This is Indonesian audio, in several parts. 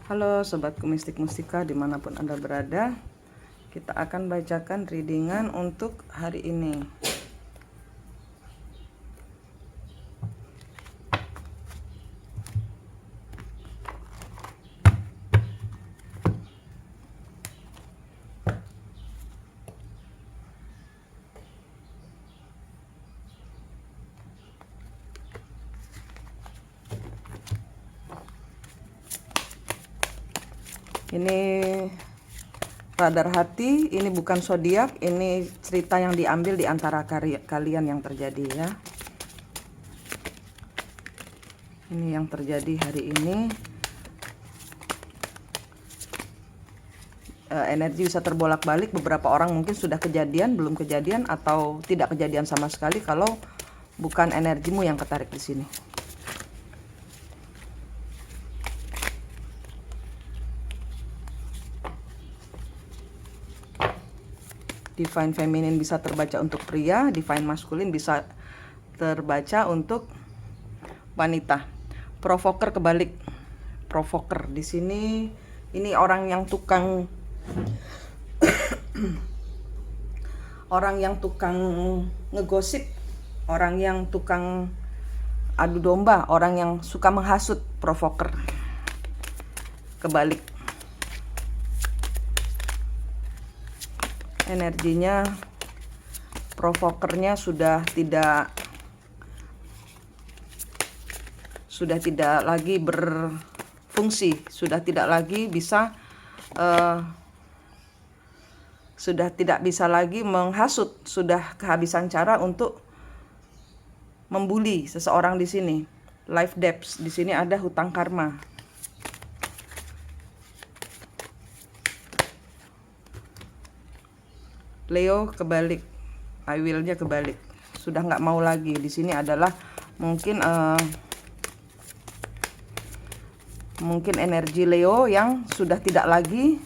Halo sobatku mistik mustika dimanapun Anda berada. Kita akan bacakan readingan untuk hari ini. Ini radar hati, ini bukan zodiak, ini cerita yang diambil di antara kalian yang terjadi ya. Ini yang terjadi hari ini. Energi bisa terbolak-balik, beberapa orang mungkin sudah kejadian, belum kejadian, atau tidak kejadian sama sekali kalau bukan energimu yang ketarik di sini. Divine Feminine bisa terbaca untuk pria, Divine Masculine bisa terbaca untuk wanita. Provoker kebalik. Provoker di sini ini orang yang tukang orang yang tukang ngegosip, orang yang tukang adu domba, orang yang suka menghasut. Provoker kebalik. Energinya provokernya sudah tidak lagi berfungsi, sudah tidak lagi bisa menghasut, sudah kehabisan cara untuk membuli seseorang di sini. Life debts, di sini ada hutang karma. Leo kebalik, I will-nya kebalik, sudah nggak mau lagi. Di sini adalah mungkin energi Leo yang sudah tidak lagi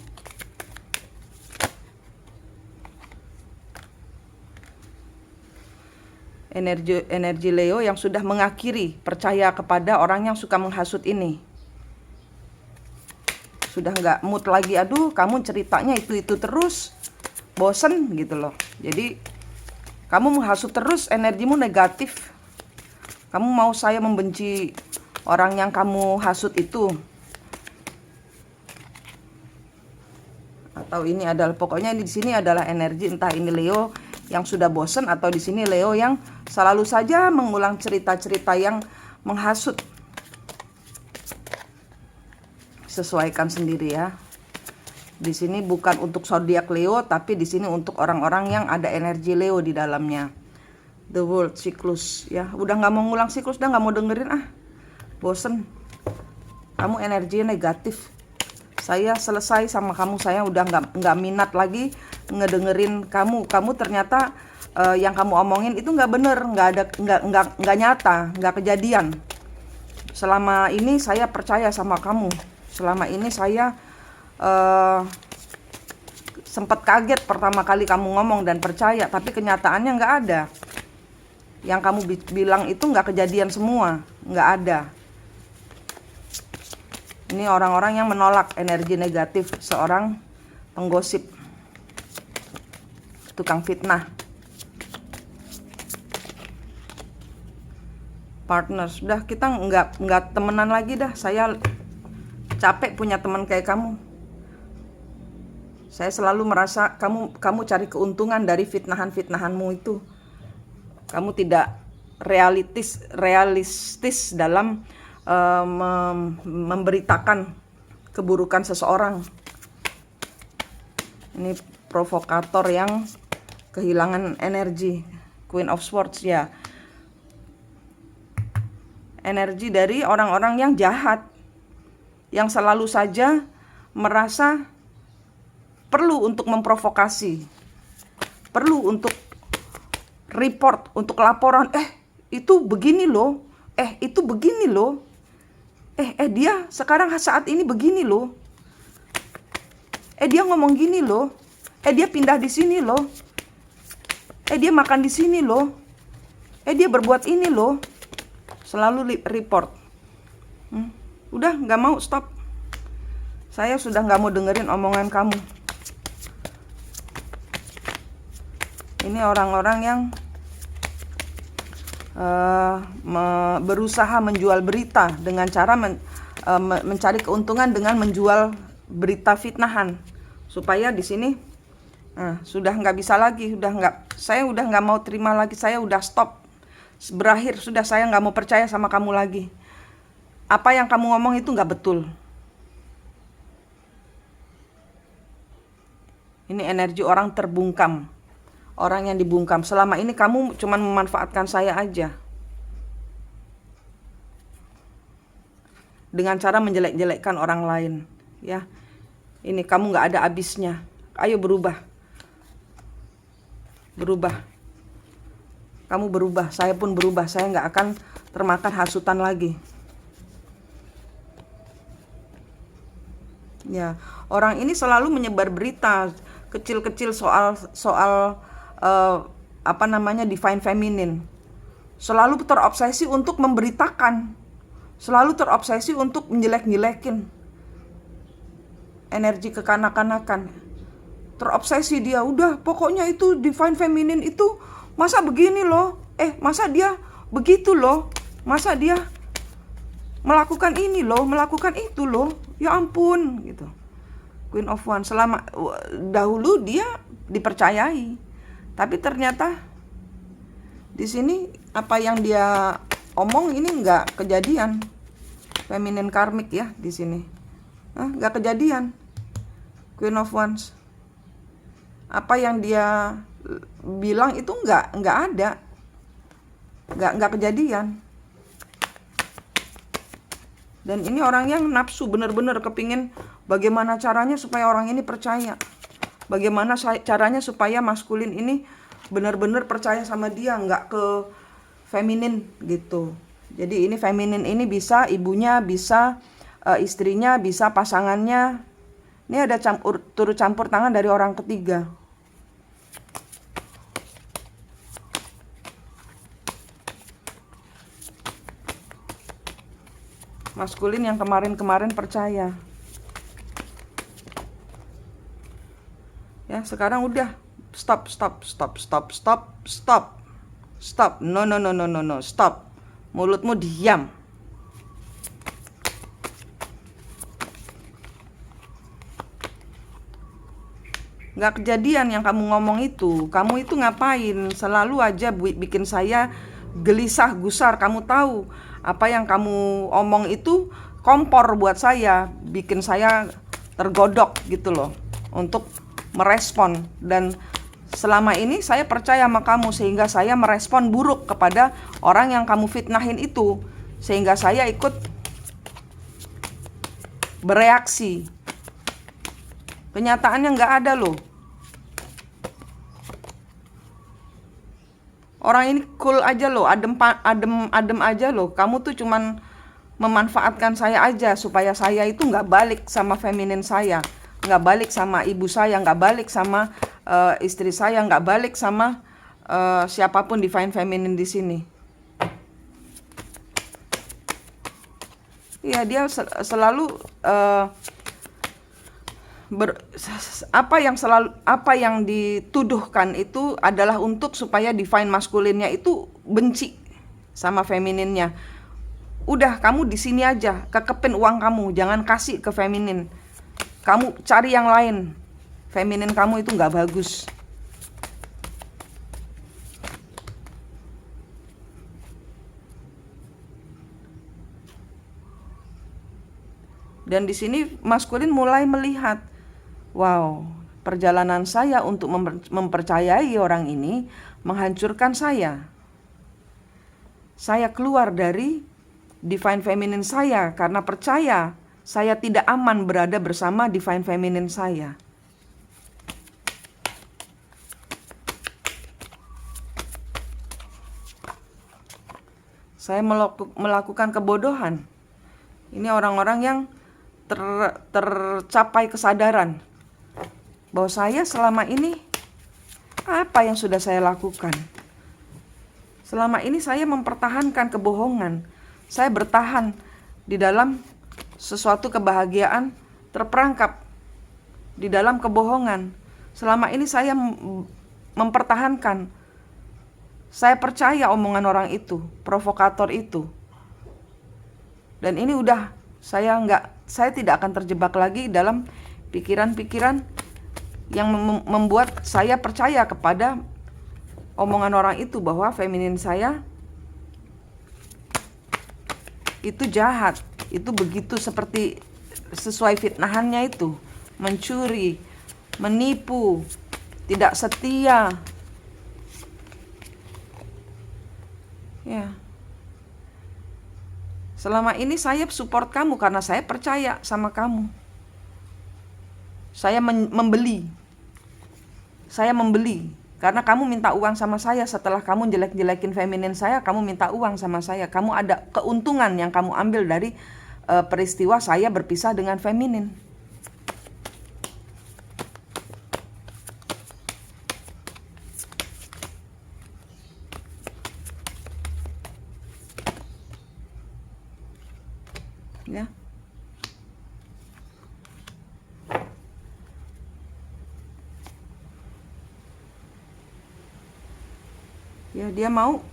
energi Leo yang sudah mengakhiri percaya kepada orang yang suka menghasut ini. Sudah nggak mood lagi, aduh kamu ceritanya itu terus, bosen gitu loh. Jadi kamu menghasut terus, energimu negatif. Kamu mau saya membenci orang yang kamu hasut itu. Atau ini adalah, pokoknya di sini adalah energi, entah ini Leo yang sudah bosen atau di sini Leo yang selalu saja mengulang cerita-cerita yang menghasut. Sesuaikan sendiri ya. Di sini bukan untuk zodiak Leo, tapi di sini untuk orang-orang yang ada energi Leo di dalamnya. The World, siklus ya. Udah nggak mau ngulang siklus, udah nggak mau dengerin, bosen. Kamu energinya negatif. Saya selesai sama kamu, saya udah nggak minat lagi ngedengerin kamu. Kamu ternyata yang kamu omongin itu nggak bener, nggak nyata, nggak kejadian. Selama ini saya percaya sama kamu. Selama ini saya sempat kaget pertama kali kamu ngomong dan percaya, tapi kenyataannya nggak ada. Yang kamu bilang itu nggak kejadian semua, nggak ada. Ini orang-orang yang menolak energi negatif seorang penggosip, tukang fitnah. Partner, sudah kita nggak temenan lagi dah. Saya capek punya teman kayak kamu. Saya selalu merasa kamu cari keuntungan dari fitnahan-fitnahanmu itu. Kamu tidak realistis dalam memberitakan keburukan seseorang. Ini provokator yang kehilangan energi. Queen of Swords ya. Energi dari orang-orang yang jahat, yang selalu saja merasa perlu untuk memprovokasi, perlu untuk report, untuk laporan. Itu begini loh, itu begini loh, dia sekarang saat ini begini loh, dia ngomong gini loh, dia pindah di sini loh, dia makan di sini loh, dia berbuat ini loh. Selalu report. Udah nggak mau, stop. Saya sudah nggak mau dengerin omongan kamu. Ini orang-orang yang berusaha menjual berita dengan cara mencari keuntungan dengan menjual berita fitnahan, supaya di sini sudah nggak bisa lagi, saya udah nggak mau terima lagi, saya udah stop, berakhir, sudah saya nggak mau percaya sama kamu lagi. Apa yang kamu ngomong itu nggak betul. Ini energi orang terbungkam, orang yang dibungkam. Selama ini kamu cuma memanfaatkan saya aja dengan cara menjelek-jelekkan orang lain, ya. Ini kamu nggak ada habisnya. Ayo berubah, kamu berubah, saya pun berubah. Saya nggak akan termakan hasutan lagi. Ya, orang ini selalu menyebar berita kecil-kecil soal divine feminine. Selalu terobsesi untuk memberitakan, selalu terobsesi untuk menjelek-jelekin energi kekanak-kanakan. Terobsesi dia, udah pokoknya itu divine feminine itu masa begini loh, masa dia begitu loh, masa dia melakukan ini loh, melakukan itu loh, ya ampun gitu. Queen of Wands, dahulu dia dipercayai, tapi ternyata di sini apa yang dia omong ini nggak kejadian. Feminine karmik ya di sini, nggak kejadian. Queen of Wands, apa yang dia bilang itu nggak ada, nggak kejadian. Dan ini orang yang nafsu, bener-bener kepingin bagaimana caranya supaya orang ini percaya, bagaimana caranya supaya maskulin ini benar-benar percaya sama dia, nggak ke feminin gitu. Jadi ini feminin ini bisa ibunya, bisa istrinya, bisa pasangannya. Ini ada turut campur tangan dari orang ketiga. Maskulin yang kemarin-kemarin percaya. Ya, sekarang udah stop. No, stop. Mulutmu diam. Nggak kejadian yang kamu ngomong itu. Kamu itu ngapain? Selalu aja bikin saya gelisah gusar. Kamu tahu apa yang kamu omong itu kompor buat saya, bikin saya tergodok gitu loh untuk merespon. Dan selama ini saya percaya sama kamu, sehingga saya merespon buruk kepada orang yang kamu fitnahin itu, sehingga saya ikut bereaksi. Kenyataannya nggak ada loh. Orang ini cool aja loh, adem aja loh. Kamu tuh cuman memanfaatkan saya aja supaya saya itu nggak balik sama feminin saya, nggak balik sama ibu saya, nggak balik sama istri saya, nggak balik sama siapapun divine feminine di sini. Iya, dia selalu apa yang dituduhkan itu adalah untuk supaya divine maskulinnya itu benci sama femininnya. Udah, kamu di sini aja, kekepin uang kamu, jangan kasih ke feminin. Kamu cari yang lain. Feminin kamu itu nggak bagus. Dan di sini maskulin mulai melihat, wow, perjalanan saya untuk mempercayai orang ini menghancurkan saya. Saya keluar dari divine feminine saya karena percaya saya tidak aman berada bersama divine feminine saya. Saya melakukan kebodohan. Ini orang-orang yang tercapai kesadaran bahwa saya selama ini apa yang sudah saya lakukan. Selama ini saya mempertahankan kebohongan. Saya bertahan di dalam sesuatu kebahagiaan terperangkap di dalam kebohongan. Selama ini saya mempertahankan. Saya percaya omongan orang itu, provokator itu. Dan ini udah, saya tidak akan terjebak lagi dalam pikiran-pikiran yang membuat saya percaya kepada omongan orang itu bahwa feminin saya itu jahat, itu begitu seperti sesuai fitnahannya itu, mencuri, menipu, tidak setia. Ya. Selama ini saya support kamu karena saya percaya sama kamu. Saya membeli. Saya membeli karena kamu minta uang sama saya. Setelah kamu jelek-jelekin feminin saya, kamu minta uang sama saya. Kamu ada keuntungan yang kamu ambil dari peristiwa saya berpisah dengan feminin. Ya. Ya, dia mau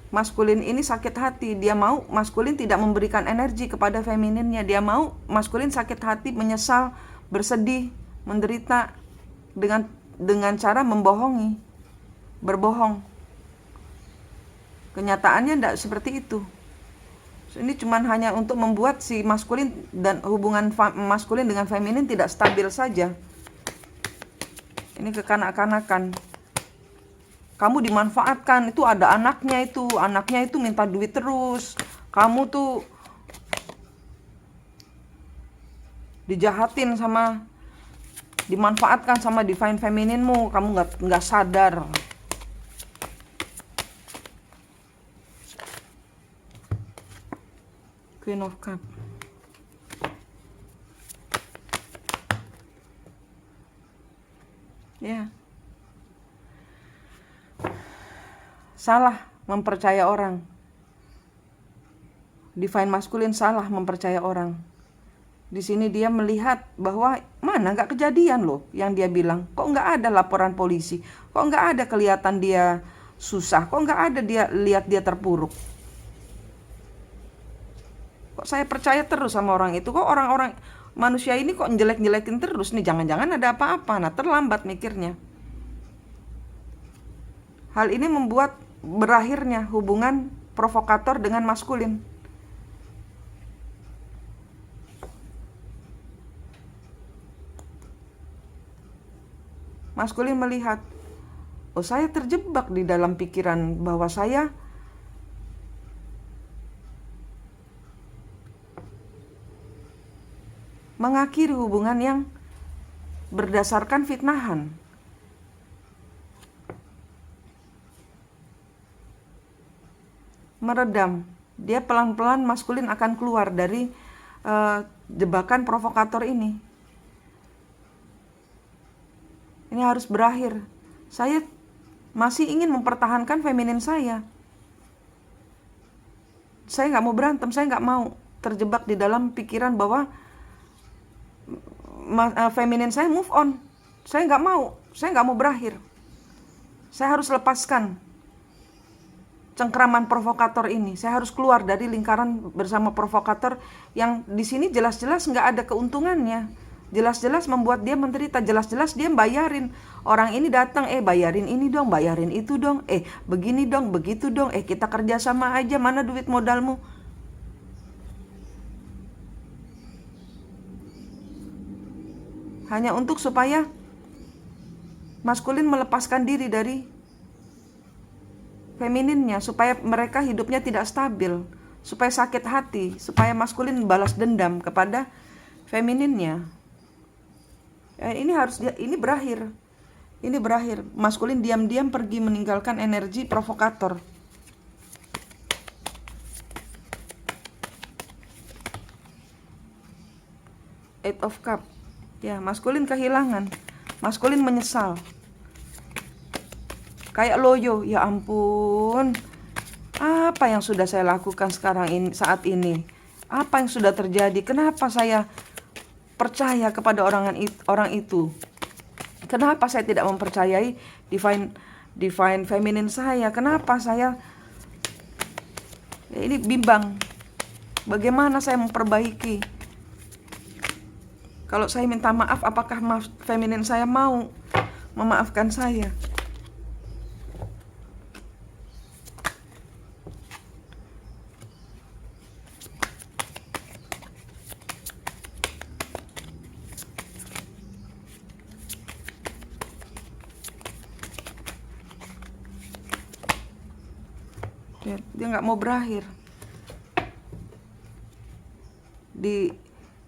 maskulin ini sakit hati. Dia mau maskulin tidak memberikan energi kepada femininnya. Dia mau maskulin sakit hati, menyesal, bersedih, menderita dengan cara membohongi, berbohong. Kenyataannya tidak seperti itu. Ini cuman hanya untuk membuat si maskulin dan hubungan maskulin dengan feminin tidak stabil saja. Ini kekanak-kanakan. Kamu dimanfaatkan, itu ada anaknya itu minta duit terus. Kamu tuh dijahatin dimanfaatkan sama divine femininmu, kamu nggak sadar. Queen of Cup. Ya. Salah mempercaya orang. Divine maskulin salah mempercaya orang. Di sini dia melihat bahwa mana nggak kejadian loh yang dia bilang. Kok nggak ada laporan polisi? Kok nggak ada kelihatan dia susah? Kok nggak ada dia lihat dia terpuruk? Kok saya percaya terus sama orang itu? Kok orang-orang manusia ini kok jelek-jelekin terus nih? Jangan-jangan ada apa-apa. Nah, terlambat mikirnya. Hal ini membuat berakhirnya hubungan provokator dengan maskulin. Maskulin melihat, oh saya terjebak di dalam pikiran bahwa saya mengakhiri hubungan yang berdasarkan fitnahan. Meredam. Dia pelan-pelan maskulin akan keluar dari jebakan provokator ini. Ini harus berakhir. Saya masih ingin mempertahankan feminin saya. Saya nggak mau berantem, saya nggak mau terjebak di dalam pikiran bahwa feminin saya move on. Saya nggak mau berakhir. Saya harus lepaskan cengkraman provokator ini. Saya harus keluar dari lingkaran bersama provokator yang di sini jelas-jelas nggak ada keuntungannya. Jelas-jelas membuat dia menderita. Jelas-jelas dia bayarin. Orang ini datang, bayarin ini dong, bayarin itu dong, begini dong, begitu dong, kita kerja sama aja, mana duit modalmu? Hanya untuk supaya maskulin melepaskan diri dari femininnya, supaya mereka hidupnya tidak stabil, supaya sakit hati, supaya maskulin balas dendam kepada femininnya. Ini berakhir. Ini berakhir. Maskulin diam-diam pergi meninggalkan energi provokator. Eight of Cup. Ya, maskulin kehilangan. Maskulin menyesal. Kayak loyo, ya ampun. Apa yang sudah saya lakukan saat ini? Apa yang sudah terjadi? Kenapa saya percaya kepada orang itu? Kenapa saya tidak mempercayai divine feminine saya? Kenapa saya ini bimbang? Bagaimana saya memperbaiki? Kalau saya minta maaf, apakah feminin saya mau memaafkan saya? Dia nggak mau berakhir.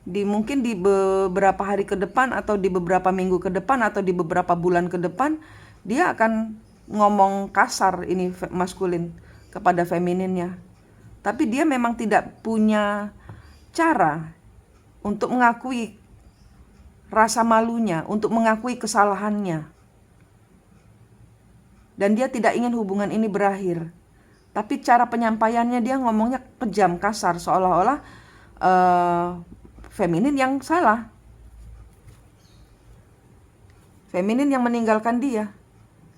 Mungkin di beberapa hari ke depan, atau di beberapa minggu ke depan, atau di beberapa bulan ke depan, dia akan ngomong kasar ini maskulin kepada femininnya. Tapi dia memang tidak punya cara untuk mengakui rasa malunya, untuk mengakui kesalahannya. Dan dia tidak ingin hubungan ini berakhir. Tapi cara penyampaiannya dia ngomongnya kejam, kasar, seolah-olah feminin yang salah. Feminin yang meninggalkan dia.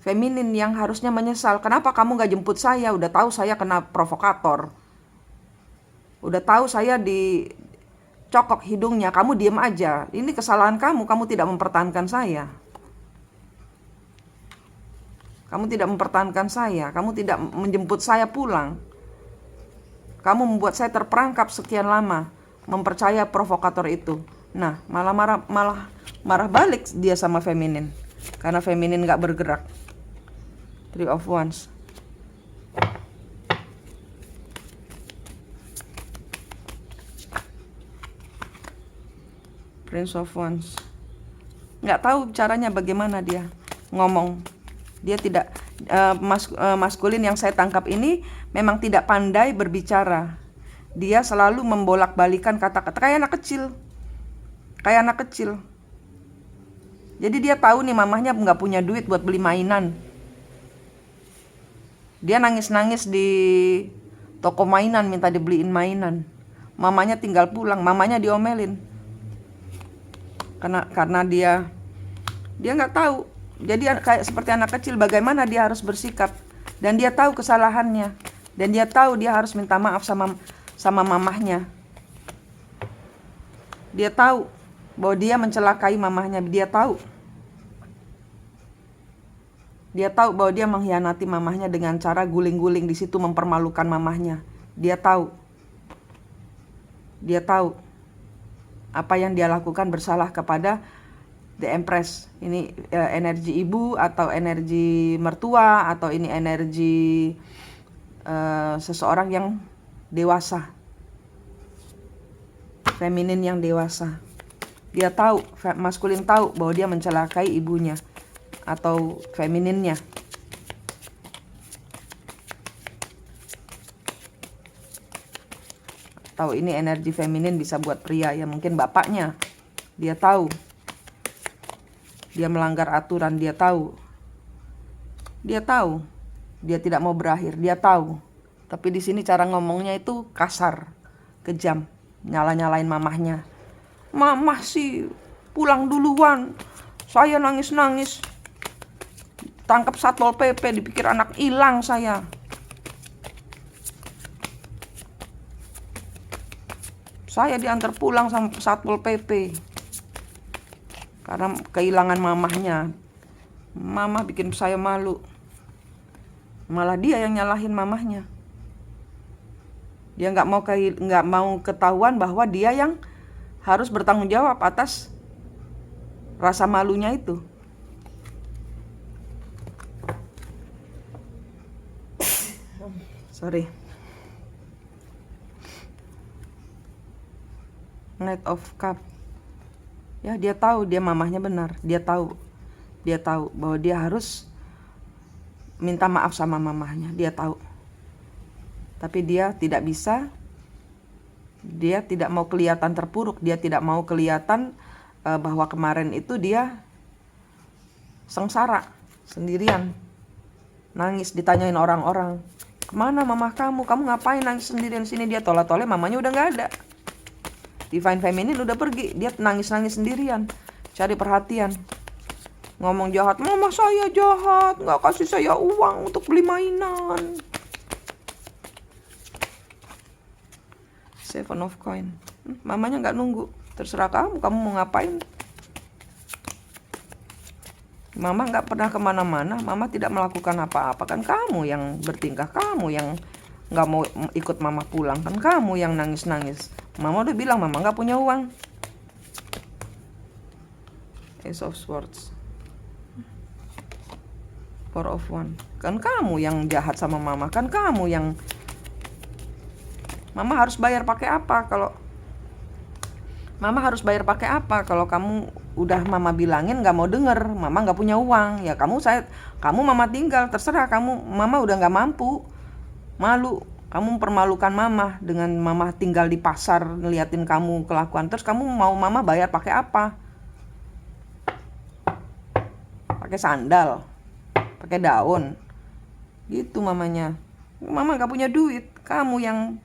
Feminin yang harusnya menyesal. Kenapa kamu gak jemput saya? Udah tahu saya kena provokator. Udah tahu saya dicokok hidungnya. Kamu diem aja. Ini kesalahan kamu. Kamu tidak mempertahankan saya. Kamu tidak mempertahankan saya. Kamu tidak menjemput saya pulang. Kamu membuat saya terperangkap sekian lama mempercaya provokator itu. Nah, malah marah balik dia sama feminin. Karena feminin gak bergerak. Three of Wands. Prince of Wands. Gak tahu caranya bagaimana dia ngomong. Dia tidak maskulin yang saya tangkap ini memang tidak pandai berbicara. Dia selalu membolak-balikan kata-kata kayak anak kecil. Kayak anak kecil. Jadi dia tahu nih mamahnya nggak punya duit buat beli mainan. Dia nangis-nangis di toko mainan minta dibeliin mainan. Mamanya tinggal pulang, mamanya diomelin. Karena dia nggak tahu. Jadi kayak seperti anak kecil, bagaimana dia harus bersikap. Dan dia tahu kesalahannya. Dan dia tahu dia harus minta maaf sama mamahnya. Dia tahu bahwa dia mencelakai mamahnya. Dia tahu. Dia tahu bahwa dia mengkhianati mamahnya dengan cara guling-guling di situ, mempermalukan mamahnya. Dia tahu. Dia tahu apa yang dia lakukan bersalah kepada The Empress. Ini energi ibu atau energi mertua, atau ini energi seseorang yang dewasa. Feminin yang dewasa. Dia tahu, maskulin tahu bahwa dia mencelakai ibunya atau femininnya. Tahu ini energi feminin bisa buat pria ya, mungkin bapaknya. Dia tahu. Dia melanggar aturan, dia tahu. Dia tahu. Dia tidak mau berakhir, dia tahu. Tapi di sini cara ngomongnya itu kasar, kejam, nyala-nyalain mamahnya. Mamah sih pulang duluan. Saya nangis-nangis. Tangkap Satpol PP, dipikir anak hilang saya. Saya diantar pulang sama Satpol PP. Karena kehilangan mamahnya. Mama bikin saya malu. Malah dia yang nyalahin mamahnya. Dia nggak mau ketahuan bahwa dia yang harus bertanggung jawab atas rasa malunya itu. Sorry. Knight of Cup. Ya, dia tahu dia mamahnya benar. Dia tahu bahwa dia harus minta maaf sama mamahnya. Dia tahu. Tapi dia tidak bisa. Dia tidak mau kelihatan terpuruk. Dia tidak mau kelihatan bahwa kemarin itu dia sengsara sendirian. Nangis ditanyain orang-orang. Kemana mamah kamu? Kamu ngapain nangis sendirian sini? Dia tole-tole mamanya udah gak ada. Divine Feminine udah pergi, dia nangis-nangis sendirian, cari perhatian. Ngomong jahat, mama saya jahat, nggak kasih saya uang untuk beli mainan. Seven of Coin. Mamanya nggak nunggu, terserah kamu mau ngapain. Mama nggak pernah kemana-mana, mama tidak melakukan apa-apa. Kan kamu yang bertingkah, kamu yang nggak mau ikut mama pulang, kan kamu yang nangis-nangis. Mama udah bilang mama nggak punya uang. Ace of Swords. Four of One. Kan kamu yang jahat sama mama, kan kamu yang mama harus bayar pakai apa kalau kamu udah mama bilangin nggak mau denger, mama nggak punya uang, ya kamu mama tinggal, terserah kamu, mama udah nggak mampu, malu, kamu mempermalukan mama dengan mama tinggal di pasar ngeliatin kamu kelakuan, terus kamu mau mama bayar pakai apa? Pakai sandal, pakai daun, gitu mamanya. Mama nggak punya duit, kamu yang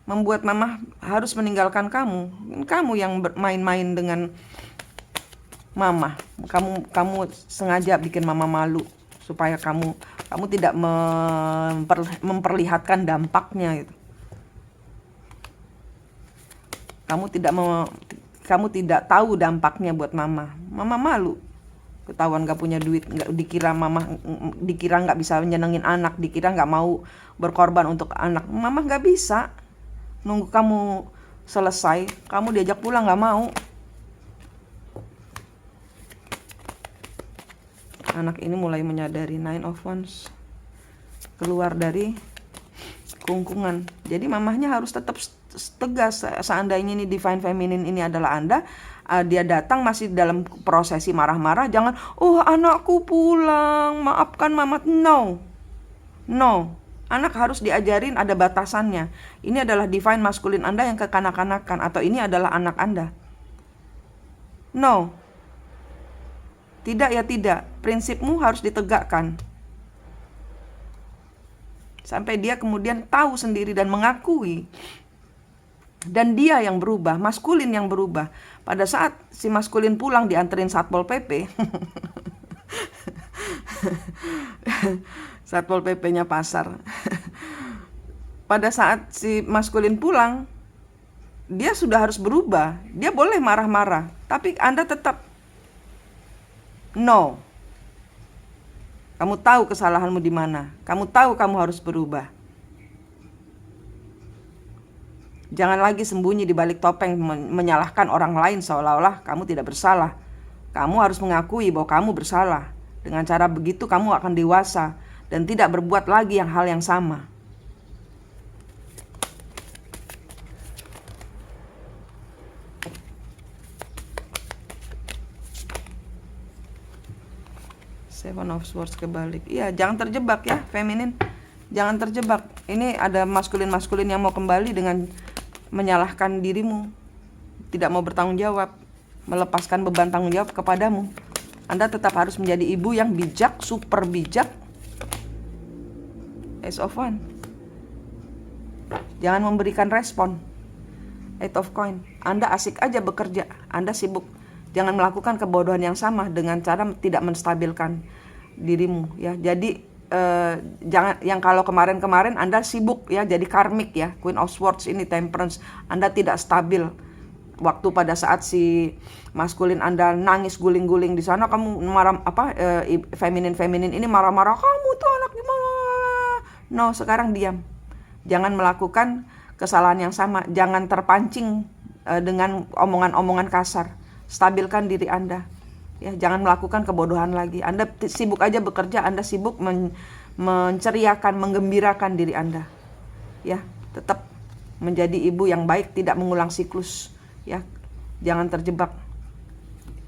membuat mama harus meninggalkan kamu. Kamu yang bermain-main dengan mama. Kamu sengaja bikin mama malu supaya kamu tidak memperlihatkan dampaknya gitu. Kamu tidak tahu dampaknya buat mama. Mama malu. Ketahuan gak punya duit, dikira nggak bisa nyenengin anak, dikira nggak mau berkorban untuk anak. Mama nggak bisa. Nunggu kamu selesai, kamu diajak pulang gak mau. Anak ini mulai menyadari. Nine of Wands. Keluar dari kungkungan. Jadi mamahnya harus tetap tegas. Seandainya ini Divine Feminine ini adalah Anda, dia datang masih dalam prosesi marah-marah, jangan, oh anakku pulang, maafkan mama. No. Anak harus diajarin ada batasannya. Ini adalah divine maskulin Anda yang kekanak-kanakan, atau ini adalah anak Anda. No. Tidak ya tidak. Prinsipmu harus ditegakkan. Sampai dia kemudian tahu sendiri dan mengakui. Dan dia yang berubah, maskulin yang berubah. Pada saat si maskulin pulang dianterin Satpol PP. Satpol PP-nya pasar. Pada saat si maskulin pulang, dia sudah harus berubah. Dia boleh marah-marah, tapi Anda tetap no. Kamu tahu kesalahanmu di mana. Kamu tahu kamu harus berubah. Jangan lagi sembunyi di balik topeng menyalahkan orang lain seolah-olah kamu tidak bersalah. Kamu harus mengakui bahwa kamu bersalah. Dengan cara begitu kamu akan dewasa dan tidak berbuat lagi hal yang sama. Seven of Swords kebalik. Iya, jangan terjebak ya, feminin. Jangan terjebak. Ini ada maskulin-maskulin yang mau kembali dengan menyalahkan dirimu. Tidak mau bertanggung jawab. Melepaskan beban tanggung jawab kepadamu. Anda tetap harus menjadi ibu yang bijak, super bijak. Ace of Wands. Jangan memberikan respon. Eight of Coin. Anda asik aja bekerja. Anda sibuk. Jangan melakukan kebodohan yang sama dengan cara tidak menstabilkan dirimu ya. Jadi jangan yang kalau kemarin-kemarin Anda sibuk ya jadi karmik ya. Queen of Swords ini Temperance. Anda tidak stabil. Waktu pada saat si maskulin Anda nangis guling-guling di sana, kamu marah feminin ini marah-marah, kamu tuh anak gimana? No, sekarang diam. Jangan melakukan kesalahan yang sama. Jangan terpancing dengan omongan-omongan kasar. Stabilkan diri Anda. Ya, jangan melakukan kebodohan lagi. Anda sibuk aja bekerja, Anda sibuk menceriakan, menggembirakan diri Anda. Ya, tetap menjadi ibu yang baik, tidak mengulang siklus. Ya, jangan terjebak.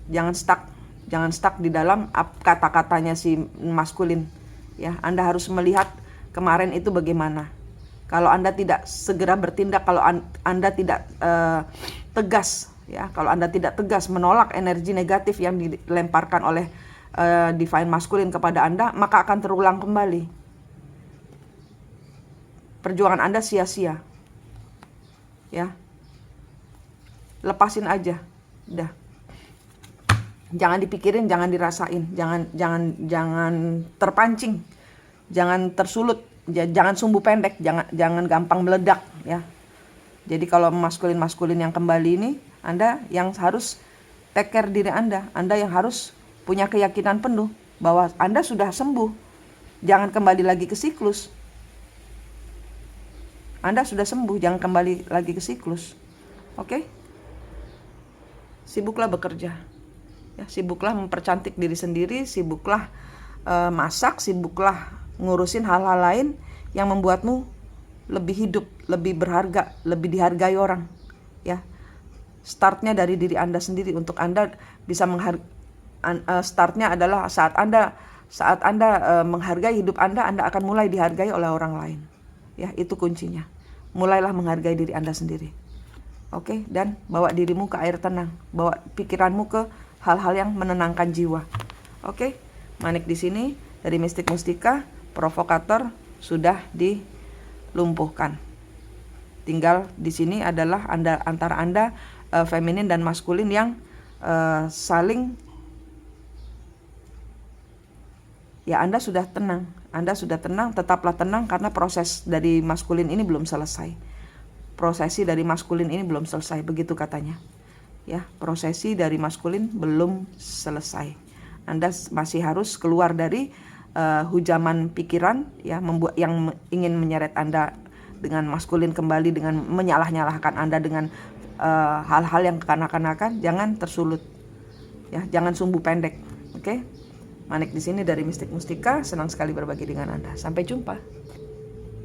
Jangan stuck di dalam kata-katanya si maskulin. Ya, Anda harus melihat kemarin itu bagaimana. Kalau Anda tidak segera bertindak, kalau Anda tidak tegas, ya, kalau Anda tidak tegas menolak energi negatif yang dilemparkan oleh divine maskulin kepada Anda, maka akan terulang kembali. Perjuangan Anda sia-sia. Ya. lepasin aja, udah. Jangan dipikirin, jangan dirasain, jangan terpancing, jangan tersulut, jangan sumbu pendek, jangan gampang meledak ya. Jadi kalau maskulin yang kembali ini, Anda yang harus take care diri Anda yang harus punya keyakinan penuh bahwa Anda sudah sembuh. Jangan kembali lagi ke siklus. Anda sudah sembuh, jangan kembali lagi ke siklus. Oke? Sibuklah bekerja. Ya, sibuklah mempercantik diri sendiri, sibuklah masak, sibuklah ngurusin hal-hal lain yang membuatmu lebih hidup, lebih berharga, lebih dihargai orang. Ya, startnya dari diri Anda sendiri. Untuk Anda bisa startnya adalah saat Anda menghargai hidup Anda akan mulai dihargai oleh orang lain. Ya, itu kuncinya. Mulailah menghargai diri Anda sendiri. Oke, dan bawa dirimu ke air tenang, bawa pikiranmu ke hal-hal yang menenangkan jiwa. Oke, Manik di sini dari Mistik Mustika, provokator sudah dilumpuhkan. Tinggal di sini adalah antara Anda feminin dan maskulin yang saling, ya Anda sudah tenang. Tetaplah tenang karena proses dari maskulin ini belum selesai. Prosesi dari maskulin ini belum selesai, begitu katanya. Ya, prosesi dari maskulin belum selesai. Anda masih harus keluar dari hujaman pikiran ya, yang ingin menyeret Anda dengan maskulin kembali, dengan menyalah-nyalahkan Anda dengan hal-hal yang kekanak-kanakan. Jangan tersulut. Ya, jangan sumbu pendek. Oke? Manik di sini dari Mistik Mustika, senang sekali berbagi dengan Anda. Sampai jumpa.